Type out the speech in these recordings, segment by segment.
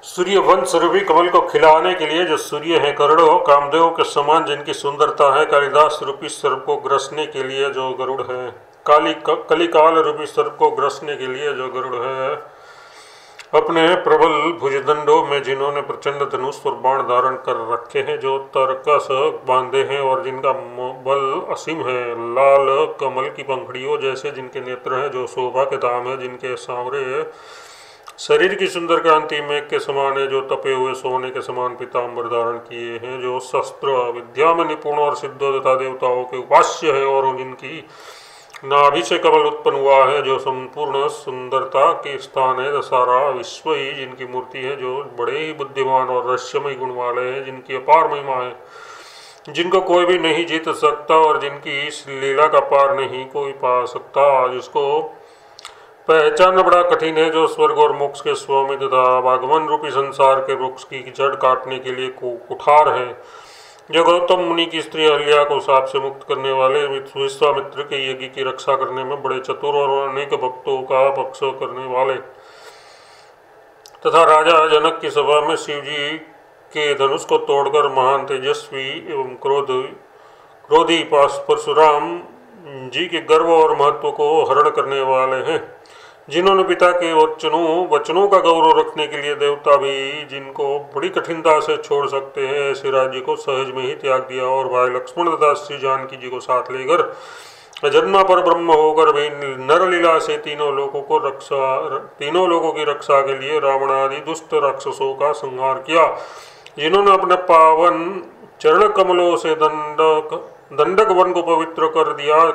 सूर्य वंश रूपी कमल को खिलाने के लिए जो सूर्य है करोड़ों कामदेव के समान जिनकी सुंदरता है, कालिदास रूपी सर्प को ग्रसने के लिए जो गरुड़ है, कलिकाल रूपी सर्प को ग्रसने के लिए जो गरुड़ है, अपने प्रबल भुजदंडों में जिन्होंने प्रचंड धनुष और बाण धारण कर रखे हैं, जो तरकस बांधे हैं और जिनका बल असीम है, लाल कमल की पंखड़ियों जैसे जिनके नेत्र हैं, जो शोभा के धाम है, जिनके सांवरे शरीर की सुंदर कांति मेघ के समान है, जो तपे हुए सोने के समान पीताम्बर धारण किए हैं, जो शस्त्र विद्या में निपुण और सिद्ध तथा देवताओं के उपास्य है, और जिनकी नाभि से कमल उत्पन्न हुआ है, जो संपूर्ण सुंदरता के स्थान है, सारा विश्व ही जिनकी मूर्ति है, जो बड़े ही बुद्धिमान और रहस्यमय गुण वाले हैं, जिनकी अपार महिमा है, जिनको कोई भी नहीं जीत सकता और जिनकी इस लीला का पार नहीं कोई पा सकता, जिसको पहचानना बड़ा कठिन है, जो स्वर्ग और मोक्ष के स्वामी तथा भगवान रूपी संसार के वृक्ष की जड़ काटने के लिए कुठार है, जो गौतम मुनि की स्त्री अहल्या को शाप से मुक्त करने वाले, विश्वामित्र के यज्ञ की रक्षा करने में बड़े चतुर और अनेक भक्तों का पक्ष करने वाले, तथा राजा जनक की सभा में शिव जी के धनुष को तोड़कर महान तेजस्वी एवं क्रोधी परशुराम जी के गर्व और महत्व को हरण करने वाले हैं, जिन्होंने पिता के वचनों का गौरव रखने के लिए देवता भी जिनको बड़ी कठिनता से छोड़ सकते हैं, ऐसे राज्य को सहज में ही त्याग दिया और भाई लक्ष्मण तथा श्री जानकी जी को साथ लेकर अजन्मा पर ब्रह्म होकर भी नरलीला से तीनों लोगों की रक्षा के लिए रावण आदि दुष्ट राक्षसों का संहार किया, जिन्होंने अपने पावन चरण कमलों से दंडक वन को पवित्र कर दिया,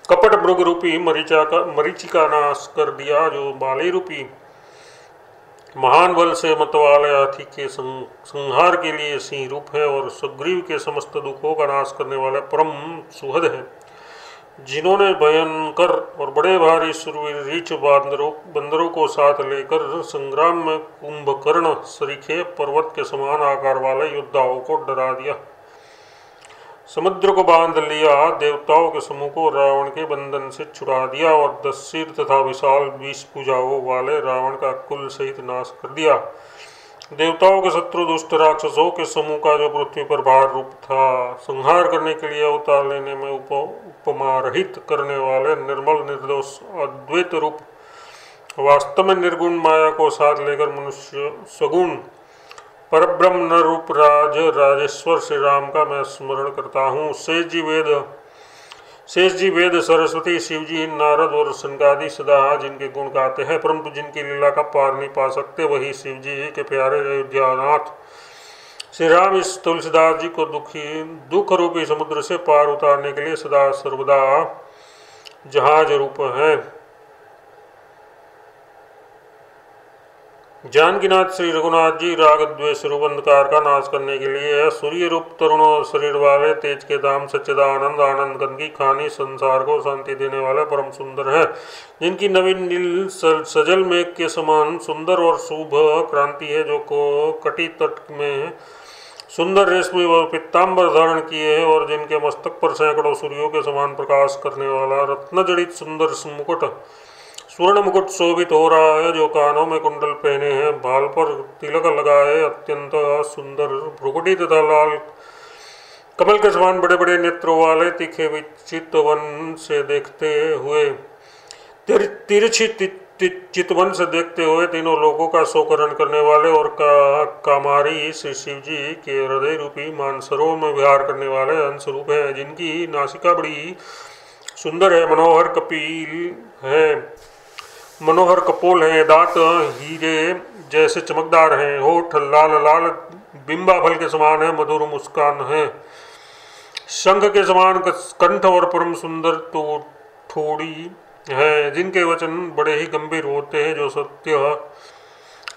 कपट मृग रूपी मरीचिका नाश कर दिया, जो बाली रूपी महान बल से मतवाले हाथी के संहार के लिए सिंह रूप है, और सुग्रीव के समस्त दुखों का नाश करने वाले परम सुहद है, जिन्होंने भयंकर और बड़े भारी शूरवीर रीछ बंदरों को साथ लेकर संग्राम में कुंभकर्ण सरीखे पर्वत के समान आकार वाले योद्धाओं को डरा दिया, समुद्र को बांध लिया, देवताओं के समूह को रावण के बंधन से छुड़ा दिया और 10 सिर तथा विशाल 20 भुजाओं वाले रावण का कुल सहित नाश कर दिया। देवताओं के शत्रु दुष्ट राक्षसों के समूह का जो पृथ्वी पर भार रूप था, संहार करने के लिए अवतार लेने में उपमा रहित करने वाले निर्मल निर्दोष अद्वैत रूप वास्तव में निर्गुण माया को साथ लेकर मनुष्य सगुण परब्रह्म रूप राजेश्वर श्री राम का मैं स्मरण करता हूँ। शेष जी वेद सरस्वती शिव जी नारद और सनकादि सदा जिनके गुण गाते हैं, परंतु जिनकी लीला का पार नहीं पा सकते, वही शिव जी के प्यारे अयोध्यानाथ श्री राम इस तुलसीदास जी को दुख रूपी समुद्र से पार उतारने के लिए सदा सर्वदा जहाज रूप है। जानकीनाथ श्री रघुनाथ जी राग द्वेष रूप अंधकार का नाश करने के लिए सूर्य रूप तरुण और शरीर वाले तेज के दाम सच्चिदानंद आनंद गंध की खानी संसार को शांति देने वाले परम सुंदर है, जिनकी नवीन नील सजल मेघ के समान सुंदर और शुभ क्रांति है, जो को कटी तट में सुंदर रेशमी व पीताम्बर धारण किए हैं और जिनके मस्तक पर सैकड़ों सूर्यों के समान प्रकाश करने वाला रत्न जड़ित सुंदर मुकुट स्वर्ण मुकुट शोभित हो रहा है, जो कानों में कुंडल पहने हैं, बाल पर तिलक लगाए, अत्यंत सुंदर भ्रुकुटी तथा लाल कमल के समान बड़े बड़े नेत्रों वाले, तीखे चितवन से देखते हुए तिरछी चितवन से देखते हुए तीनों लोगों का शोकरण करने वाले और कामारी श्री शिव जी के हृदय रूपी मानसरों में विहार करने वाले अंश रूप है, जिनकी नासिका बड़ी सुंदर है, मनोहर कपोल है, दांत हीरे जैसे चमकदार हैं, होठ लाल लाल बिंबा फल के समान है, मधुर मुस्कान है, शंख के समान कंठ और परम सुंदर तो ठोड़ी है, जिनके वचन बड़े ही गंभीर होते हैं, जो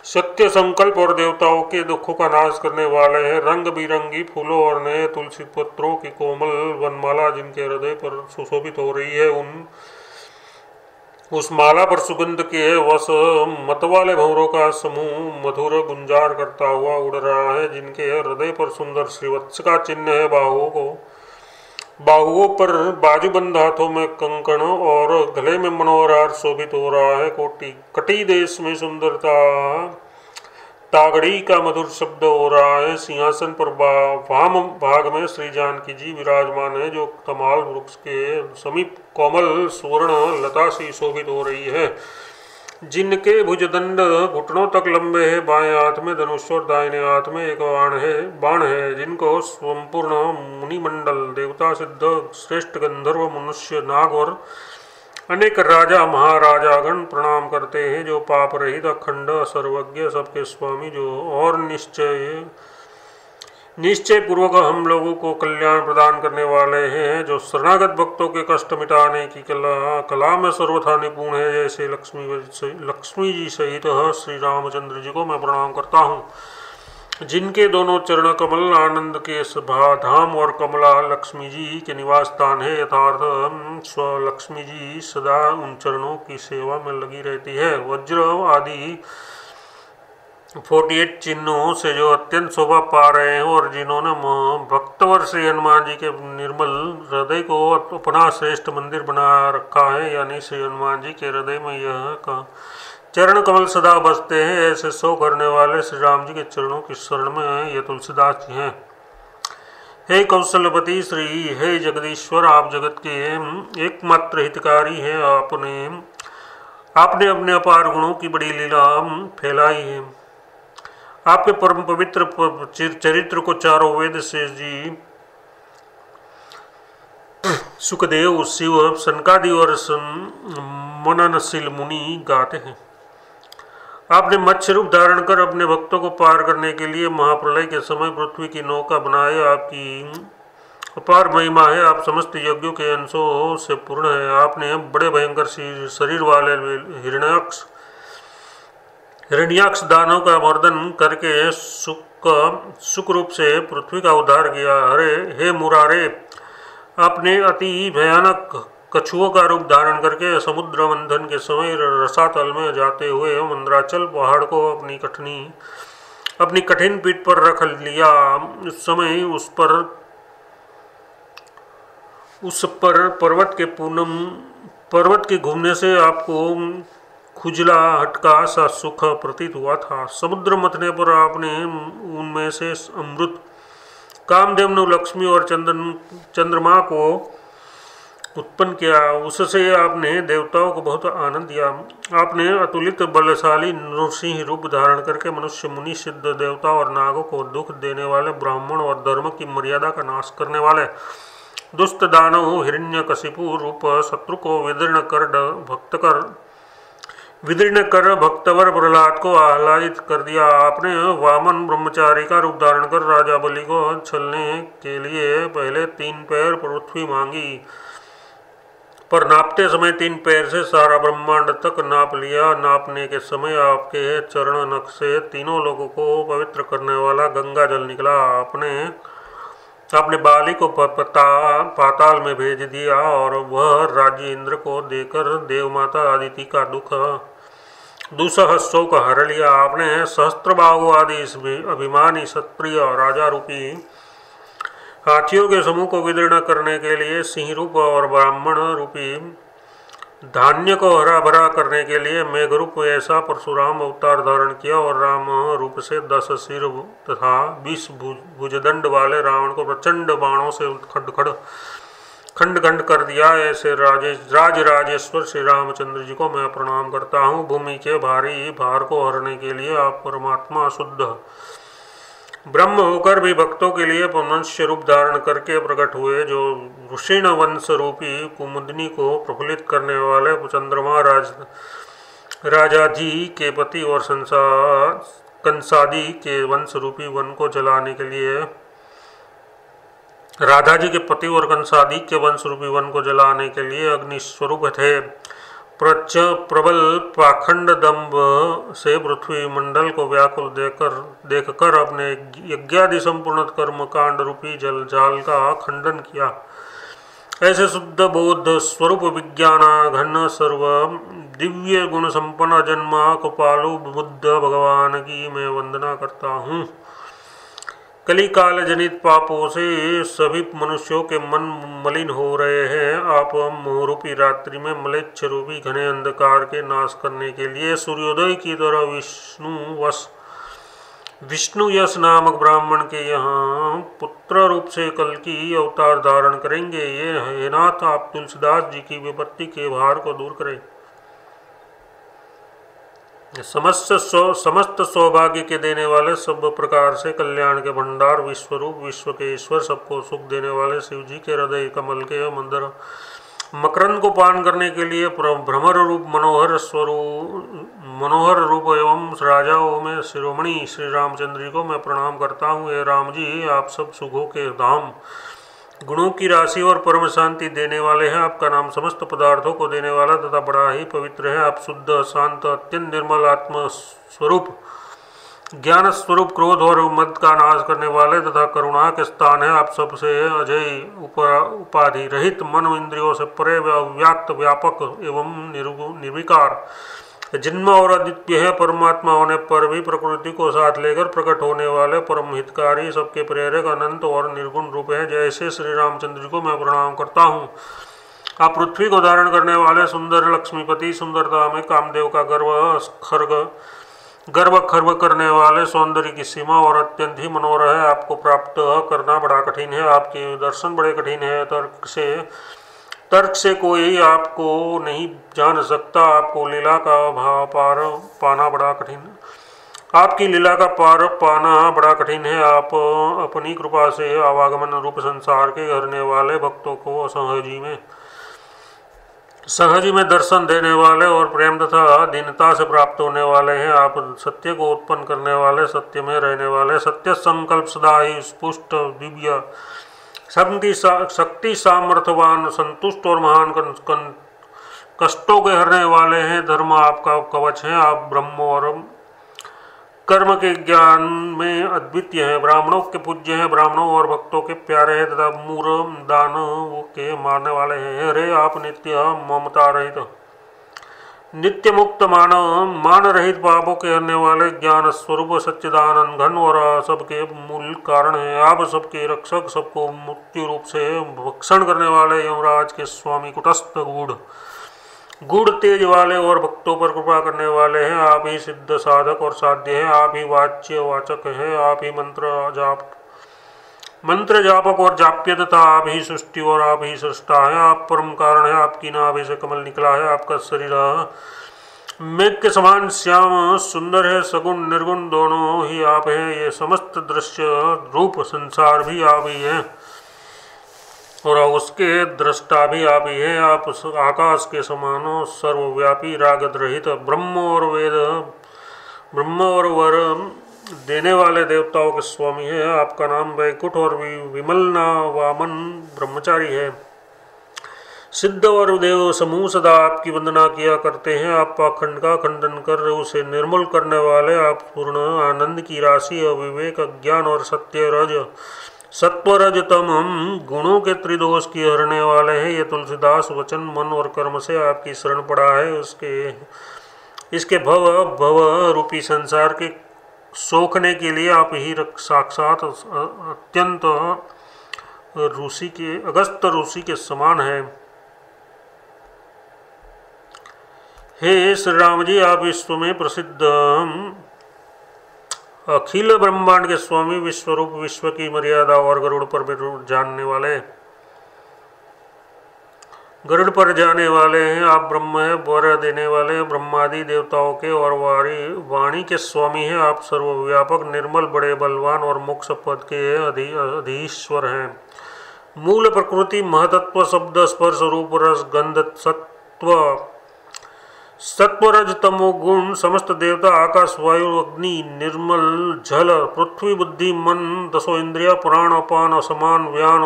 सत्य संकल्प और देवताओं के दुखों का नाश करने वाले हैं, रंग बिरंगी फूलों और नए तुलसी पत्रों की कोमल वनमाला जिनके हृदय पर सुशोभित हो रही है, उस माला पर सुगंध के वश मतवाले भंवरों का समूह मधुर गुंजार करता हुआ उड़ रहा है, जिनके हृदय पर सुंदर श्रीवत्स का चिन्ह है, बाहुओं पर बाजूबंद, हाथों में कंकण और गले में मनोहर हार शोभित हो रहा है, कटी देश में सुंदरता तागड़ी का मधुर शब्द हो रहा है। सिंहासन पर वाम भाग में श्री जानकी जी विराजमान है, जो तमाल वृक्ष के समीप कोमल सुवर्ण लता सी शोभित हो रही है, जिनके भुजदंड घुटनों तक लंबे हैं। बाएं हाथ में धनुष और दाहिने हाथ में एक बाण है, जिनको संपूर्ण मुनिमंडल, देवता, सिद्ध, श्रेष्ठ, गंधर्व, मनुष्य, नाग और अनेक राजा महाराजागण प्रणाम करते हैं, जो पाप रहित, अखंड, सर्वज्ञ, सबके स्वामी, जो और निश्चय पूर्वक हम लोगों को कल्याण प्रदान करने वाले हैं, जो शरणागत भक्तों के कष्ट मिटाने की कला में सर्वथा निपुण है, जैसे लक्ष्मी जी सहित श्री रामचंद्र जी को मैं प्रणाम करता हूँ, जिनके दोनों चरण कमल आनंद के धाम और कमला लक्ष्मी जी के निवास स्थान है। यथार्थ स्वलक्ष्मी जी सदा उन चरणों की सेवा में लगी रहती है। वज्र आदि 48 चिन्हों से जो अत्यंत शोभा पा रहे हैं और जिन्होंने भक्तवर श्री हनुमान जी के निर्मल हृदय को अपना श्रेष्ठ मंदिर बना रखा है, यानी श्री हनुमान जी के हृदय में यह चरण कमल सदा बसते हैं, ऐसे सो करने वाले श्री राम जी के चरणों की शरण में ये तुलसीदास जी हैं। हे कौशलपति श्री, हे जगदीश्वर, आप जगत के एकमात्र हितकारी हैं। आपने अपने अपार गुणों की बड़ी लीला फैलाई है। आपके परम पवित्र चरित्र को चारों वेद से जी सुखदेव, शिव, सनकादि और मननशील मुनि गाते हैं। आपने मत्स्य रूप धारण कर अपने भक्तों को पार करने के लिए महाप्रलय के समय पृथ्वी की नौका बनाए। आपकी अपार महिमा है। आप समस्त यज्ञों के अंशों से पूर्ण है। आपने बड़े भयंकर शरीर वाले हिरण्याक्ष दानव का मर्दन करके सुख रूप से पृथ्वी का उद्धार किया। हे मुरारे, आपने अति भयानक कछुओं का रूप धारण करके समुद्र मंथन के समय रसातल में जाते हुए मंदराचल पहाड़ को अपनी कठिन पीठ पर रख लिया। उस समय उस पर पर्वत के घूमने से आपको खुजला हटका सा सुख प्रतीत हुआ था। समुद्र मथने पर आपने उनमें से अमृत, कामधेनु, लक्ष्मी और चंद्रमा को उत्पन्न किया। उससे आपने देवताओं को बहुत आनंद दिया। आपने अतुलित बलशाली नृसिंह रूप धारण करके मनुष्य, मुनि, सिद्ध, देवता और नागों को दुख देने वाले, ब्राह्मण और धर्म की मर्यादा का नाश करने वाले दुष्ट दानव हिरण्यकशिपु रूप शत्रु को विदीर्ण कर भक्तवर प्रहलाद को आह्लादित कर दिया। आपने वामन ब्रह्मचारी का रूप धारण कर राजा बलि को छलने के लिए पहले 3 पैर पृथ्वी मांगी, पर नापते समय 3 पैर से सारा ब्रह्मांड तक नाप लिया। नापने के समय आपके चरण नख से तीनों लोगों को पवित्र करने वाला गंगा जल निकला। आपने बाली को पाताल में भेज दिया और वह राज्य इंद्र को देकर देवमाता अदिति का दुसह शोक हर लिया। आपने सहस्त्रबाहु आदि अभिमानी क्षत्रिय राजा रूपी हाथियों के समूह को विदीर्ण करने के लिए सिंह रूप और ब्राह्मण रूपी धान्य को हरा भरा करने के लिए मेघरूप ऐसा परशुराम अवतार धारण किया और राम रूप से 10 सिर तथा 20 भुजदंड वाले रावण को प्रचंड बाणों से खंड खंड कर दिया। ऐसे राजेश्वर श्री रामचंद्र जी को मैं प्रणाम करता हूँ। भूमि के भारी भार को हरने के लिए आप परमात्मा शुद्ध ब्रह्म होकर भी भक्तों के लिए मनुष्य रूप धारण करके प्रकट हुए, जो ऋषिण वंश रूपी कुमुदनी को प्रफुल्लित करने वाले चंद्रमा राजा जी के पति और कंसादी के वंश रूपी वन को जलाने के लिए राधा जी के पति और कंसादी के वंश रूपी वन को जलाने के लिए अग्नि स्वरूप थे। प्रबल पाखंड दंभ से पृथ्वी मंडल को व्याकुल देखकर अपने यज्ञादि संपूर्ण कर्म कांड रूपी जाल का खंडन किया। ऐसे शुद्ध बोध स्वरूप विज्ञाना घन सर्व दिव्य गुण संपन्न जन्मा कृपालु बुद्ध भगवान की मैं वंदना करता हूँ। कली काल जनित पापों से सभी मनुष्यों के मन मलिन हो रहे हैं। आप मोहरूपी रात्रि में मलेच्छ रूपी घने अंधकार के नाश करने के लिए सूर्योदय की तरह विष्णु वश विष्णु यश नामक ब्राह्मण के यहाँ पुत्र रूप से कल की अवतार धारण करेंगे। ये हे नाथ, आप तुलसीदास जी की विपत्ति के भार को दूर करें। समस्त सौभाग्य के देने वाले, सब प्रकार से कल्याण के भंडार, विश्वरूप, विश्व के ईश्वर, सबको सुख देने वाले शिव जी के हृदय कमल के मंदिर मकरंद को पान करने के लिए भ्रमर रूप मनोहर रूप एवं राजाओं में शिरोमणि श्री रामचंद्र जी को मैं प्रणाम करता हूँ। हे राम जी, आप सब सुखों के धाम, गुणों की राशि और परम शांति देने वाले हैं। आपका नाम समस्त पदार्थों को देने वाला तथा बड़ा ही पवित्र है। आप शुद्ध, शांत, अत्यंत निर्मल आत्म स्वरूप, ज्ञान स्वरूप, क्रोध और मद का नाश करने वाले तथा करुणा के स्थान है। आप सबसे अजय, उपाधि रहित, मन इंद्रियों से परे, व्याक्त, व्यापक एवं निर्विकार, जन्म और अद्वितीय है। परमात्मा होने पर भी प्रकृति को साथ लेकर प्रकट होने वाले, परम हितकारी, सबके प्रेरक, अनंत और निर्गुण रूप है। जैसे श्री रामचंद्र जी को मैं प्रणाम करता हूँ। आप पृथ्वी को धारण करने वाले सुंदर लक्ष्मीपति, सुंदरता में कामदेव का गर्व खर्व करने वाले, सौंदर्य की सीमा और अत्यंत ही मनोहर है। आपको प्राप्त करना बड़ा कठिन है, आपके दर्शन बड़े कठिन है। तर्क से कोई आपको नहीं जान सकता। आपको लीला का पार पाना बड़ा कठिन है। आपकी लीला का पार पाना बड़ा कठिन है। आप अपनी कृपा से आवागमन रूप संसार के हरने वाले, भक्तों को सहज में दर्शन देने वाले और प्रेम तथा दीनता से प्राप्त होने वाले हैं। आप सत्य को उत्पन्न करने वाले, सत्य में रहने वाले, सत्य संकल्प सदा ही स्पुष्ट, दिव्य, शक्ति सामर्थ्यवान, संतुष्ट और महान कष्टों के हरने वाले हैं। धर्म आपका कवच है। आप ब्रह्म और कर्म के ज्ञान में अद्वितीय हैं। ब्राह्मणों के पूज्य हैं, ब्राह्मणों और भक्तों के प्यारे हैं तथा मूर दानवों के मारने वाले हैं। अरे आप नित्य ममता रहित, नित्य मुक्त, मान रहित, पापों के हरने वाले, ज्ञान स्वरूप, सच्चिदानंद घन और सबके मूल कारण है। आप सबके रक्षक, सबको मृत्यु रूप से भक्षण करने वाले, यमराज के स्वामी, कुटस्थ, गूढ़ तेज वाले और भक्तों पर कृपा करने वाले हैं। आप ही सिद्ध, साधक और साध्य हैं। आप ही वाच्य, वाचक हैं। आप ही मंत्र जापक और जाप्य तथा आप ही सृष्टि और आप ही सृष्टा है। आप परम कारण है। आपकी नाभि से कमल निकला है। आपका शरीर मेघ के समान श्याम सुंदर है। सगुण निर्गुण दोनों ही आप हैं। ये समस्त दृश्य रूप संसार भी आप ही है और उसके दृष्टा भी आप ही है। आप आकाश के समान सर्वव्यापी, रागत रहित, ब्रह्म और वर देने वाले देवताओं के स्वामी है। आपका नाम वैकुंठ और विमलना वामन ब्रह्मचारी है। सिद्ध और देव समूह सदा आपकी वंदना किया करते हैं। आप पाखंड का खंडन कर उसे निर्मूल करने वाले, आप पूर्ण आनंद की राशि, विवेक, ज्ञान और सत्वरज तम गुणों के त्रिदोष की हरने वाले हैं। ये तुलसीदास वचन, मन और कर्म से आपकी शरण पड़ा है। इसके भव रूपी संसार के सोखने के लिए आप ही साक्षात अत्यंत अगस्त ऋषि के समान है। हे श्री राम जी, आप विश्व में प्रसिद्ध अखिल ब्रह्मांड के स्वामी, विश्वरूप, विश्व की मर्यादा और गरुड़ पर जाने वाले हैं। आप ब्रह्म है, वर देने वाले, ब्रह्मादि देवताओं के और वाणी के स्वामी हैं। आप सर्वव्यापक, निर्मल, बड़े बलवान और मोक्ष पद के अधीश्वर हैं। मूल प्रकृति, महतत्व, शब्द, स्पर्श, रूप, रस, गंध, सत्वरज तमो गुण, समस्त देवता, आकाश, वायु, अग्नि, निर्मल जल, पृथ्वी, बुद्धि, मन, दसों इंद्रिया, प्राण, अपान, असमान, व्यान,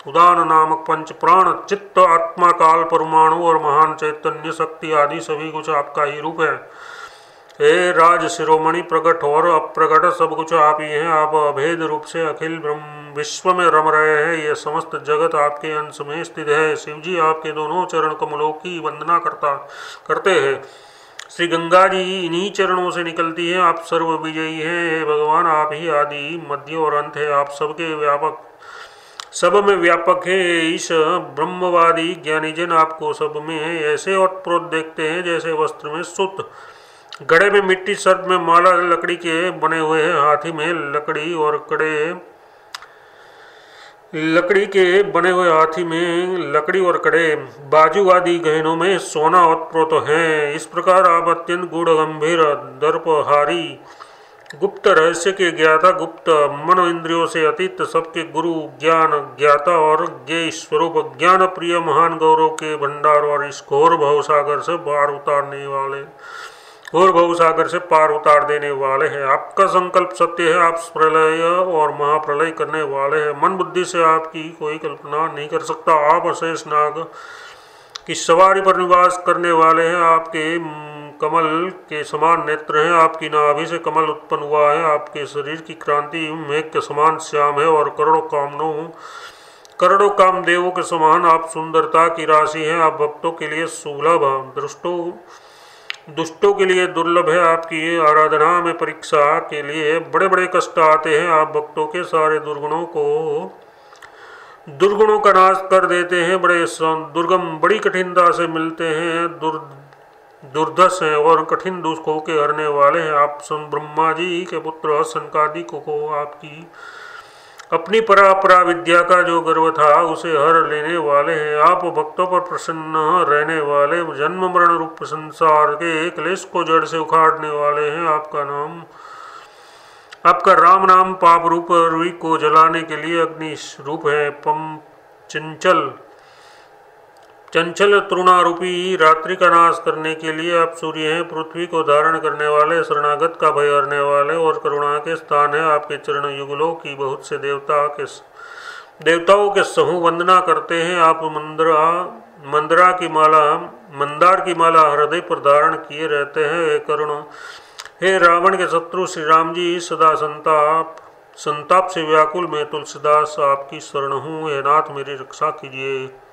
उदान नामक पंच प्राण, चित्त, आत्मा, काल, परमाणु और महान चैतन्य शक्ति आदि सभी कुछ आपका ही रूप है। हे राज शिरोमणि, प्रकट और अप्रकट सब कुछ आप ही हैं। आप अभेद रूप से अखिल विश्व में रम रहे हैं। ये समस्त जगत आपके अंश में स्थित है। शिव जी आपके दोनों चरण कमलों की वंदना करते हैं। श्री गंगा जी इन्हीं चरणों से निकलती है। आप सर्व विजयी हैं। हे भगवान, आप ही आदि, मध्य और अंत है। आप सब में व्यापक है। इस ब्रह्मवादी ज्ञानी जन आपको सब में ऐसे ओतप्रोत देखते हैं जैसे वस्त्र में सुत। गड़े में मिट्टी, सर्प में माला, लकड़ी के बने हुए हैं, हाथी में लकड़ी और कड़े, बाजू आदि गहनों में सोना ओतप्रोत है। इस प्रकार आप अत्यंत गूढ़ गंभीर दर्पहारी, गुप्त रहस्य के ज्ञाता, गुप्त मन इंद्रियों से अतीत, सबके गुरु, ज्ञान ज्ञाता और ज्ञेय स्वरूप, ज्ञान प्रिय, महान गौरव के भंडार और इस घोर भवसागर से पार उतार देने वाले हैं। आपका संकल्प सत्य है, आप प्रलय और महाप्रलय करने वाले हैं। मन बुद्धि से आपकी कोई कल्पना नहीं कर सकता। आप अशेष नाग की सवारी पर निवास करने वाले हैं। आपके कमल के समान नेत्र हैं, आपकी नाभि से कमल उत्पन्न हुआ है। आपके शरीर की क्रांति मेघ के समान श्याम है और करोड़ों कामदेवों के समान आप सुंदरता की राशि हैं। आप भक्तों के लिए सुलभ, दुष्टों के लिए दुर्लभ है। आपकी आराधना में परीक्षा के लिए बड़े बड़े कष्ट आते हैं। आप भक्तों के सारे दुर्गुणों का नाश कर देते हैं। बड़ी कठिनता से मिलते हैं, दुर्धर्ष हैं और कठिन दुखों के हरने वाले हैं। आप ब्रह्मा जी के पुत्र सनकादिक को आपकी अपनी परापरा विद्या का जो गर्व था उसे हर लेने वाले हैं। आप भक्तों पर प्रसन्न रहने वाले, जन्म मरण रूप संसार के क्लेश को जड़ से उखाड़ने वाले हैं। आपका राम नाम पाप रूप रुई को जलाने के लिए अग्नि रूप है। चंचल तृणारूपी रात्रि का नाश करने के लिए आप सूर्य हैं। पृथ्वी को धारण करने वाले, शरणागत का भय हरने वाले और करुणा के स्थान है। आपके चरण युगलों की बहुत से देवताओं के समूह वंदना करते हैं। आप मंदार की माला हृदय पर धारण किए रहते हैं। हे रावण के शत्रु श्री राम जी, सदा संताप से व्याकुल मैं तुलसीदास आपकी शरण हूँ। हे नाथ मेरी रक्षा कीजिए।